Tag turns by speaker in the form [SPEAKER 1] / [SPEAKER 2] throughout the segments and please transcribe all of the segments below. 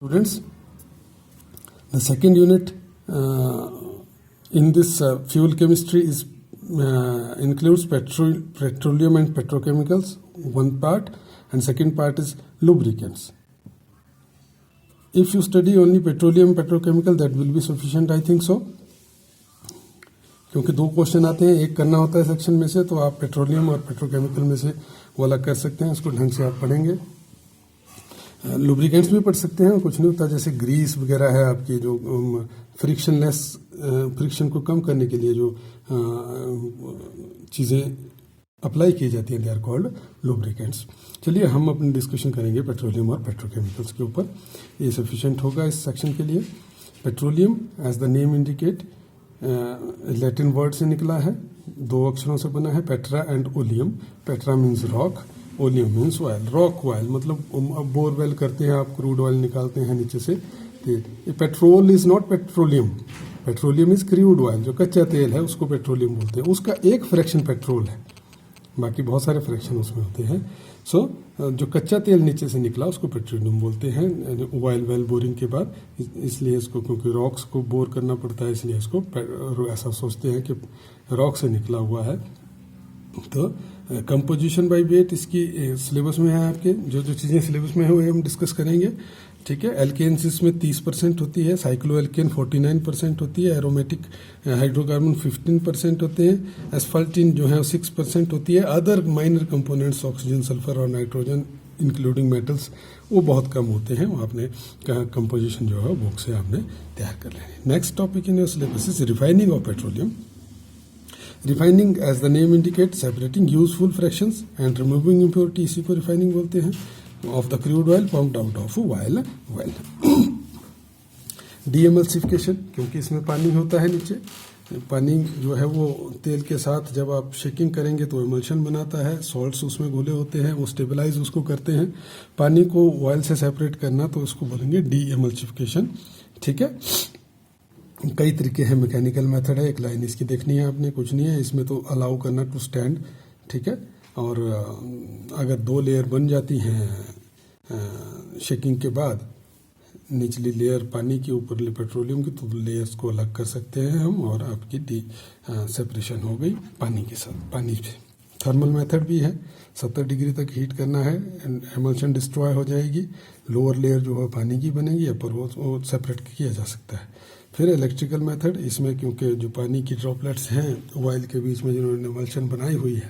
[SPEAKER 1] Students, the second unit in this fuel chemistry is includes petroleum and petrochemicals, one part, and second part is lubricants. If you study only petroleum petrochemical, that will be sufficient, I think so. क्योंकि दो question आते हैं, एक करना होता है section में से, तो आप पेट्रोलियम और पेट्रोकेमिकल में से वो अलग कर सकते हैं, उसको ढंग से आप पढ़ेंगे. लुब्रिकेंट्स भी पढ़ सकते हैं, कुछ नहीं होता, जैसे ग्रीस वगैरह है आपकी, जो फ्रिक्शनलेस फ्रिक्शन को कम करने के लिए जो चीज़ें अप्लाई की जाती हैं, दे आर कॉल्ड लुब्रिकेंट्स. चलिए हम अपनी डिस्कशन करेंगे पेट्रोलियम और पेट्रोकेमिकल्स के ऊपर. ये सफिशिएंट होगा इस सेक्शन के लिए. Petroleum as the name indicate Latin word से निकला है, दो अक्षरों से बना है, petra and oleum. Petra means rock, oleum means oil. Rock oil मतलब बोरवेल करते हैं आप, क्रूड ऑयल निकालते हैं नीचे से. Petrol is not petroleum, petroleum is crude oil. जो कच्चा तेल है उसको पेट्रोलियम बोलते हैं. उसका एक फ्रैक्शन पेट्रोल है, बाकी बहुत सारे फ्रैक्शन उसमें होते हैं. सो जो कच्चा तेल नीचे से निकला उसको पेट्रोलियम बोलते हैं, ऑयल वेल बोरिंग के बाद. इसलिए इसको, क्योंकि रॉक्स को बोर करना पड़ता है, इसलिए इसको ऐसा सोचते हैं कि रॉक से निकला हुआ है. तो कंपोजिशन बाय वेट इसकी सिलेबस में है आपके. जो जो चीज़ें सिलेबस में है वो हम डिस्कस करेंगे, ठीक है. एल्केन्स इसमें 30% होती है, साइक्लो एल्केन 49% होती है, एरोमेटिक हाइड्रोकार्बन 15% होते हैं, एस्फाल्टीन जो है 6% होती है. Other minor components oxygen, sulphur और नाइट्रोजन इंक्लूडिंग मेटल्स वो बहुत कम होते हैं. वो आपने कंपोजिशन जो है बुक से आपने तैयार कर लेनी. Next topic in your syllabus is refining of petroleum. Refining as the name indicate separating useful fractions and removing impurity, इसी को रिफाइनिंग बोलते हैं. Of the crude oil pumped out of oil well. Demulsification, क्योंकि इसमें पानी होता है नीचे. पानी जो है वो तेल के साथ जब आप शेकिंग करेंगे तो एमल्शन बनाता है, सॉल्ट्स उसमें घुले होते हैं, वो स्टेबलाइज उसको करते हैं. पानी को ऑयल से सेपरेट करना तो उसको बोलेंगे डीएमल्सिफिकेशन, ठीक है. कई तरीके हैं, मैकेनिकल मेथड है, एक लाइन इसकी देखनी है आपने, कुछ नहीं है इसमें. तो अलाउ करना टू स्टैंड, ठीक है. और अगर दो लेयर बन जाती हैं शेकिंग के बाद, निचली लेयर पानी की, ऊपरली पेट्रोलियम की, तो लेयर्स को अलग कर सकते हैं हम, और आपकी सेपरेशन हो गई पानी के साथ, पानी से. थर्मल मेथड भी है, 70 डिग्री तक हीट करना है, एमल्शन डिस्ट्रॉय हो जाएगी, लोअर लेयर जो है पानी की बनेगी, अपर वो सेपरेट किया जा सकता है. फिर इलेक्ट्रिकल मेथड, इसमें क्योंकि जो पानी की ड्रॉपलेट्स हैं ऑयल के बीच में जिन्होंने एमल्शन बनाई हुई है,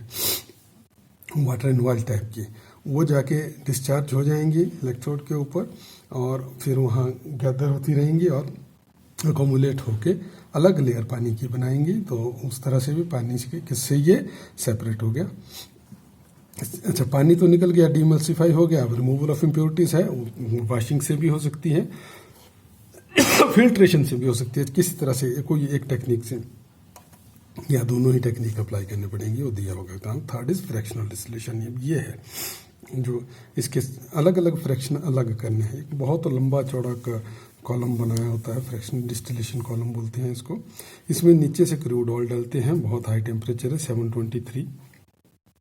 [SPEAKER 1] वाटर एंड ऑयल टाइप की, वो जाके डिस्चार्ज हो जाएंगी इलेक्ट्रोड के ऊपर, और फिर वहाँ गैदर होती रहेंगी और अकोमुलेट होके अलग लेयर पानी की बनाएंगी. तो उस तरह से भी पानी से किससे ये सेपरेट हो गया. अच्छा, पानी तो निकल गया, डीमल्सिफाई हो गया. अब रिमूवल ऑफ इम्प्योरिटीज है, वॉशिंग से भी हो सकती है, फिल्ट्रेशन से भी हो सकती है. किसी तरह से कोई एक टेक्निक से या दोनों ही टेक्निक अप्लाई करने पड़ेंगी, वो दिया होगा काम. Third is fractional distillation. ये है जो इसके अलग अलग फ्रैक्शन अलग करने हैं. एक बहुत लंबा चौड़ा का कॉलम बनाया होता है, फ्रैक्शनल डिस्टिलेशन कॉलम बोलते हैं इसको. इसमें नीचे से क्रूड ऑयल डालते हैं, बहुत हाई टेम्परेचर है 723.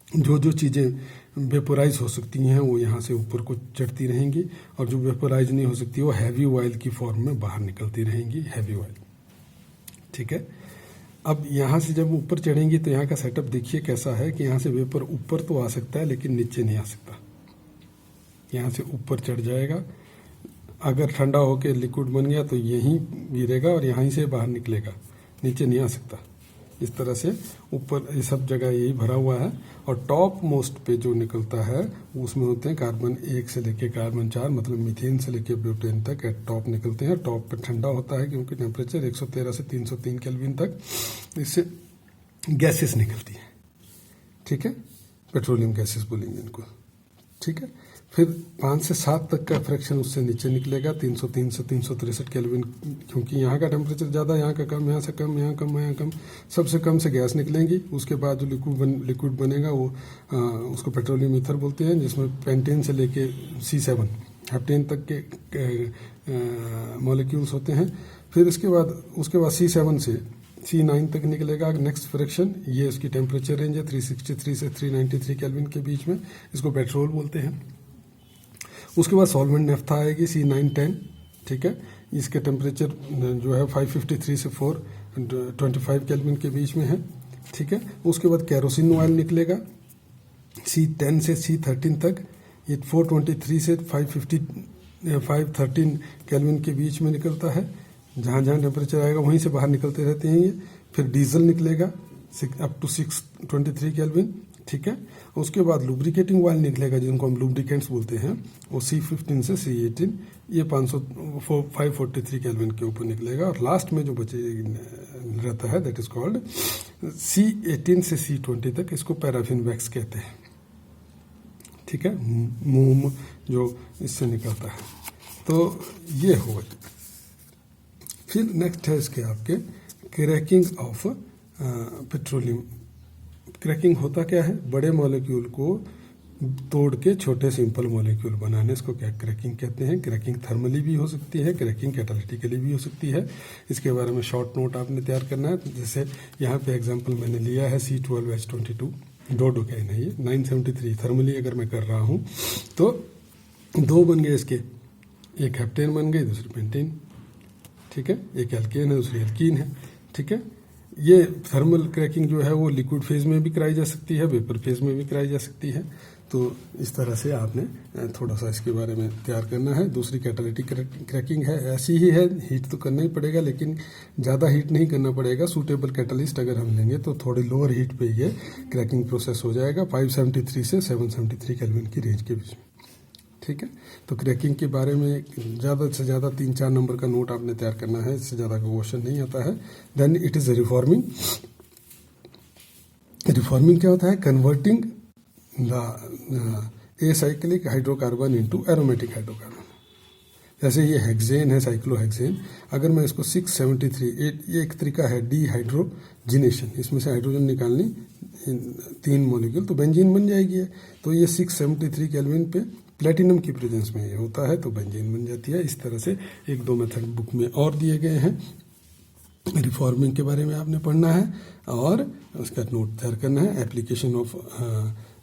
[SPEAKER 1] जो जो चीज़ें वेपोराइज हो सकती हैं वो यहाँ से ऊपर को चढ़ती रहेंगी, और जो वेपोराइज नहीं हो सकती वो हैवी ऑयल की फॉर्म में बाहर निकलती रहेंगी, हैवी ऑयल, ठीक है. अब यहाँ से जब ऊपर चढ़ेंगी तो यहाँ का सेटअप देखिए कैसा है कि यहाँ से वेपर ऊपर तो आ सकता है लेकिन नीचे नहीं आ सकता. यहाँ से ऊपर चढ़ जाएगा, अगर ठंडा होकर लिक्विड बन गया तो यहीं गिरेगा और यहीं से बाहर निकलेगा, नीचे नहीं आ सकता. इस तरह से ऊपर ये सब जगह यही भरा हुआ है. और टॉप मोस्ट पे जो निकलता है उसमें होते हैं कार्बन 1 से लेके कार्बन 4, मतलब मीथेन से लेके ब्यूटेन तक एट टॉप निकलते हैं. टॉप पे ठंडा होता है क्योंकि टेम्परेचर 113 से 303 केल्विन तक इससे गैसेस निकलती हैं, ठीक है. पेट्रोलियम गैसेस बोलेंगे इनको, ठीक है. फिर 5 से 7 तक का फ्रैक्शन उससे नीचे निकलेगा, 303 से 363 केल्विन, क्योंकि यहाँ का टेम्परेचर ज़्यादा, यहाँ का कम, यहाँ से कम, यहाँ कम, यहाँ कम. सबसे कम से गैस निकलेंगी. उसके बाद जो लिक्विड बनेगा वो उसको पेट्रोलियम ईथर बोलते हैं, जिसमें पेंटेन से लेके C7 हेप्टेन तक के मॉलिक्यूल्स होते हैं. फिर उसके बाद C7 से C9 तक निकलेगा नेक्स्ट फ्रैक्शन. ये उसकी टेम्परेचर रेंज है 363 से 393 केल्विन के बीच में. इसको पेट्रोल बोलते हैं. उसके बाद सॉल्वेंट नेफ्था आएगी C910, ठीक है। इसके टेम्परेचर जो है 553 से 425 केल्विन के बीच में है, ठीक है। उसके बाद कैरोसिन ऑयल निकलेगा C10 से C13 तक, ये 423 से 513 केल्विन के बीच में निकलता है। जहाँ जहाँ टेम्परेचर आएगा वहीं से बाहर निकलते रहते हैं ये। फिर डीजल निकलेगा अप टू 623 केल्विन, ठीक है। उसके बाद लुब्रिकेटिंग ऑयल निकलेगा जिनको हम लुब्रिकेंट्स बोलते हैं, वो C15 से C18, ये 543 केल्विन के ऊपर निकलेगा। और लास्ट में जो बचे रहता है दैट इज कॉल्ड C18 से C20 तक, इसको पैराफिन वैक्स कहते हैं, ठीक है। मोम जो इससे निकलता है, तो ये हो। फिर नेक्स्ट है इसके आपके क्रैकिंग ऑफ पेट्रोलियम। क्रैकिंग होता क्या है, बड़े मॉलिक्यूल को तोड़ के छोटे सिंपल मॉलिक्यूल बनाने, इसको क्या क्रैकिंग कहते हैं। क्रैकिंग थर्मली भी हो सकती है, क्रैकिंग कैटालिटिकली भी हो सकती है। इसके बारे में शॉर्ट नोट आपने तैयार करना है। जैसे यहाँ पे एग्जांपल मैंने लिया है C12H22, डोडोकैन है ये 973। थर्मली अगर मैं कर रहा हूँ तो दो बन गए इसके, एक हेप्टेन बन गई, दूसरी पेंटेन, ठीक है। एक एल्केन है, दूसरी एल्कीन है, ठीक है। ये थर्मल क्रैकिंग जो है वो लिक्विड फेज में भी कराई जा सकती है, वेपर फेज में भी कराई जा सकती है। तो इस तरह से आपने थोड़ा सा इसके बारे में तैयार करना है। दूसरी कैटालिटिक क्रैकिंग है, ऐसी ही है, हीट तो करना ही पड़ेगा लेकिन ज़्यादा हीट नहीं करना पड़ेगा। सूटेबल कैटलिस्ट अगर हम लेंगे तो थोड़ी लोअर हीट पे ये क्रैकिंग प्रोसेस हो जाएगा 573 से 773 केल्विन की रेंज के बीच में, ठीक है। तो क्रैकिंग के बारे में ज़्यादा से ज़्यादा 3-4 नंबर का नोट आपने तैयार करना है, इससे ज़्यादा का क्वेश्चन नहीं आता है। Then it is reforming. Reforming क्या होता है, converting the acyclic hydrocarbon into aromatic hydrocarbon. जैसे ये हेक्सेन है, साइक्लोहेक्सेन, अगर मैं इसको 673, ये एक तरीका है डीहाइड्रोजिनेशन, इसमें से हाइड्रोजन निकालनी 3 मॉलिक्यूल तो बेंजीन बन जाएगी। तो ये 673 केल्विन पे प्लेटिनम की प्रेजेंस में ये होता है तो बेंजीन बन जाती है। इस तरह से 1-2 मेथड बुक में और दिए गए हैं। रिफॉर्मिंग के बारे में आपने पढ़ना है और उसका नोट तैयार करना है। एप्लीकेशन ऑफ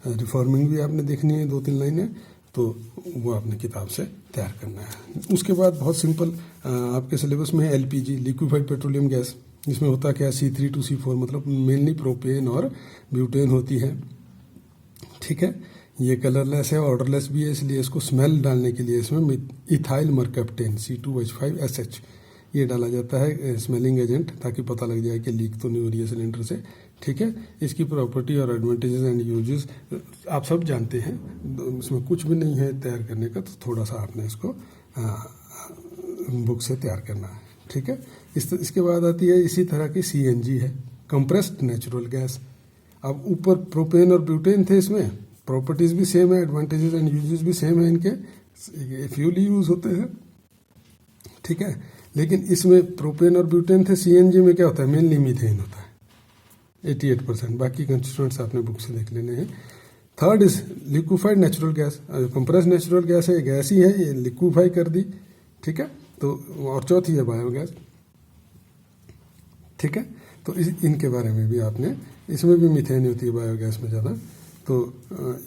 [SPEAKER 1] रिफॉर्मिंग भी आपने देखनी है, 2-3 लाइनें, तो वो आपने किताब से तैयार करना है। उसके बाद बहुत सिंपल आपके सिलेबस में है LPG, लिक्विफाइड पेट्रोलियम गैस। इसमें होता क्या है, C3 to C4, मतलब मेनली प्रोपेन और ब्यूटेन होती है, ठीक है। ये कलरलेस है, ऑर्डरलेस भी है, इसलिए इसको स्मेल डालने के लिए इसमें इथाइल मरकैप्टेन C2H5SH ये डाला जाता है स्मेलिंग एजेंट, ताकि पता लग जाए कि लीक तो नहीं हो रही है सिलेंडर से, ठीक है। इसकी प्रॉपर्टी और एडवांटेजेस एंड यूजेस आप सब जानते हैं, इसमें कुछ भी नहीं है तैयार करने का, तो थोड़ा सा आपने इसको बुक से तैयार करना है, ठीक है। इसके बाद आती है इसी तरह की CNG है, कंप्रेस्ड नेचुरल गैस। अब ऊपर प्रोपेन और ब्यूटेन थे, इसमें प्रॉपर्टीज भी सेम है, एडवांटेजेस एंड यूजेस भी सेम है इनके, फ्यूल यूज होते हैं, ठीक है। लेकिन इसमें प्रोपेन और ब्यूटेन थे, CNG में क्या होता है, मेनली मीथेन होता है 88%। बाकी कंस्टिट्यूएंट्स आपने बुक से देख लेने हैं। Third is liquefied natural gas, compressed natural gas है, गैस ही है, ये लिक्विफाई कर दी, ठीक है। तो और चौथी है बायोगैस, ठीक है। तो इनके बारे में भी आपने, इसमें भी मीथेन होती है बायोगैस में ज़्यादा, तो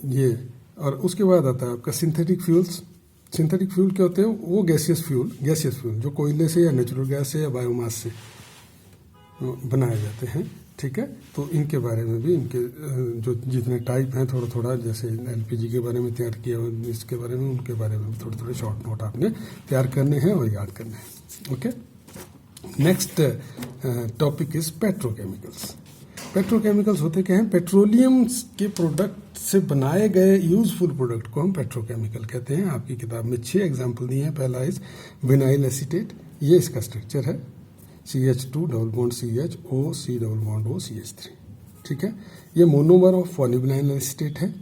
[SPEAKER 1] ये। और उसके बाद आता है आपका सिंथेटिक फ्यूल्स। सिंथेटिक फ्यूल क्या होते हैं, वो गैसियस फ्यूल जो कोयले से या नेचुरल गैस से या बायोमास से बनाए जाते हैं, ठीक है। तो इनके बारे में भी, इनके जो जितने टाइप हैं थोड़ा थोड़ा, जैसे LPG के बारे में तैयार किया, इसके बारे में, उनके बारे में थोड़े थोड़े शॉर्ट नोट आपने तैयार करने हैं और याद करने हैं, okay. Next topic is petrochemicals. Petrochemicals होते क्या हैं, पेट्रोलियम के प्रोडक्ट से बनाए गए यूजफुल प्रोडक्ट को हम पेट्रोकेमिकल कहते हैं। आपकी किताब में 6 एग्जाम्पल दिए हैं। पहला इज विनाइल एसीटेट, ये इसका स्ट्रक्चर है, CH2 double bond CH O C double bond O CH3, ठीक है। ये मोनोमर ऑफ पॉलीविनाइल एसीटेट है,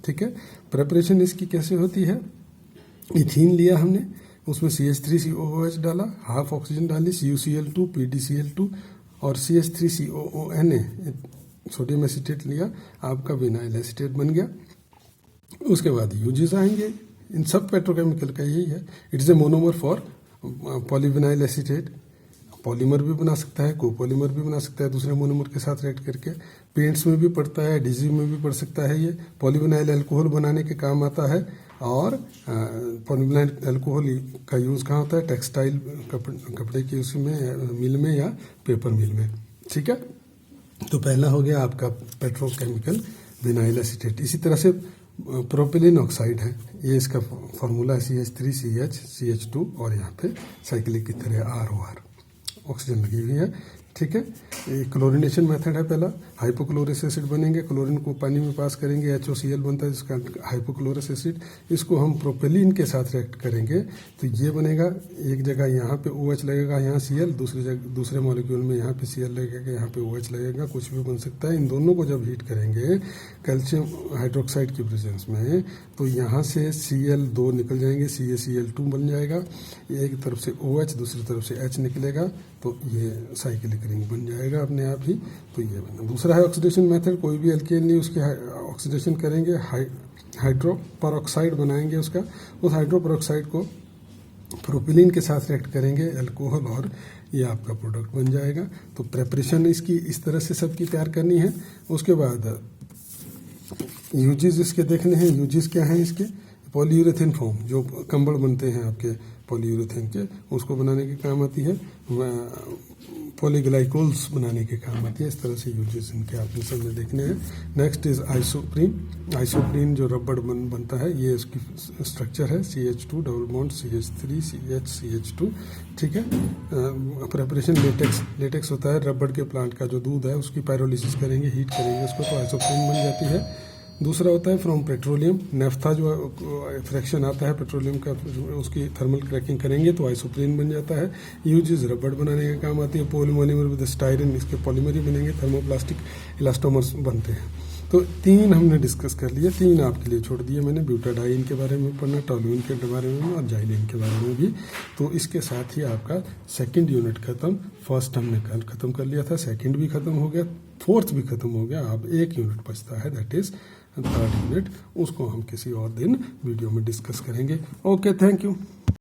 [SPEAKER 1] ठीक है। प्रिपरेशन इसकी कैसे होती है, इथीन लिया हमने, उसमें CH3COOH डाला, हाफ ऑक्सीजन डाली, CuCl2 PdCl2 और CH3COONA सोडियम एसीटेट लिया, आपका विनाइल एसीटेट बन गया। उसके बाद यूजेस आएंगे, इन सब पेट्रोकेमिकल का यही है। It is a monomer for polyvinyl acetate, polymer भी बना सकता है, कोपॉलीमर भी बना सकता है दूसरे मोनोमर के साथ रिएक्ट करके। पेंट्स में भी पड़ता है, एडिजिव में भी पड़ सकता है। ये पॉलीविनाइल अल्कोहल बनाने के काम आता है। और पॉलीविनाइल अल्कोहल का यूज़ कहाँ होता है? टेक्सटाइल कपड़े की उसमें मिल में या पेपर मिल में। ठीक है, तो पहला हो गया आपका पेट्रोकेमिकल विनाइल एसीटेट। इसी तरह से प्रोपिलीन ऑक्साइड है, ये इसका फॉर्मूला है CH3CH CH2 और यहाँ पे साइक्लिक की तरह ROR ऑक्सीजन लगी हुई है। ठीक है, ये क्लोरीनेशन मेथड है पहला। हाइपोक्लोरिक एसिड बनेंगे, क्लोरीन को पानी में पास करेंगे, HOCl बनता है जिसका हाइपोक्लोरिक एसिड। इसको हम प्रोपेलिन के साथ रिएक्ट करेंगे तो ये बनेगा, एक जगह यहाँ पे OH लगेगा, यहाँ Cl, दूसरे मॉलिक्यूल में यहाँ पे Cl लगेगा, यहाँ पे OH लगेगा, कुछ भी बन सकता है। इन दोनों को जब हीट करेंगे कैल्शियम हाइड्रोक्साइड की प्रेजेंस में तो यहाँ से Cl2 निकल जाएंगे, CaCl2 बन जाएगा। एक तरफ से OH दूसरी तरफ से H निकलेगा तो ये साइक्लिक रिंग बन जाएगा अपने आप ही। तो ये बना। दूसरा है ऑक्सीडेशन मेथड, कोई भी एल्केन नहीं उसके ऑक्सीडेशन करेंगे, हाइड्रो परऑक्साइड बनाएंगे उसका। उस हाइड्रो परऑक्साइड को प्रोपिलीन के साथ रिएक्ट करेंगे, अल्कोहल, और ये आपका प्रोडक्ट बन जाएगा। तो प्रेपरेशन इसकी इस तरह से सबकी तैयार करनी है। उसके बाद यूजेस इसके देखने हैं। यूजेस क्या हैं इसके? पॉलीयूरेथेन फोम, जो कंबल बनते हैं आपके पॉलीयूरेथेन के, उसको बनाने के काम आती है। पॉलीग्लाइकोल्स बनाने के काम आती है। इस तरह से यूजेस इनके आपने सामने देखने हैं। Next is isoprene. आइसोप्रीन जो रबड़ बनता है, ये इसकी स्ट्रक्चर है CH2 double bond CH3 CH CH2। ठीक है, प्रेपरेशन लेटेक्स होता है रबड़ के प्लांट का जो दूध है उसकी पायरोलिसिस करेंगे, हीट करेंगे उसको, तो आइसोप्रीन बन जाती है। दूसरा होता है फ्रॉम पेट्रोलियम, नेफ्था जो फ्रैक्शन आता है पेट्रोलियम का, उसकी थर्मल क्रैकिंग करेंगे तो आइसोप्रीन बन जाता है। यूजेस रबड़ बनाने का काम आती है। पॉलीमोनिमर विद स्टाइरिन, इसके पॉलीमर ही बनेंगे। थर्मोप्लास्टिक इलास्टोमर्स बनते हैं। तो 3 हमने डिस्कस कर लिए, 3 आपके लिए छोड़ दिए मैंने। ब्यूटाडाइन के बारे में पढ़ना, टॉलुइन के बारे में और जाइलिन के बारे में भी। तो इसके साथ ही आपका सेकंड यूनिट खत्म। फर्स्ट हमने कल खत्म कर लिया था, सेकंड भी खत्म हो गया, फोर्थ भी खत्म हो गया। अब एक यूनिट बचता है, दैट इज थर्ड यूनिट। उसको हम किसी और दिन वीडियो में डिस्कस करेंगे। Okay, thank you.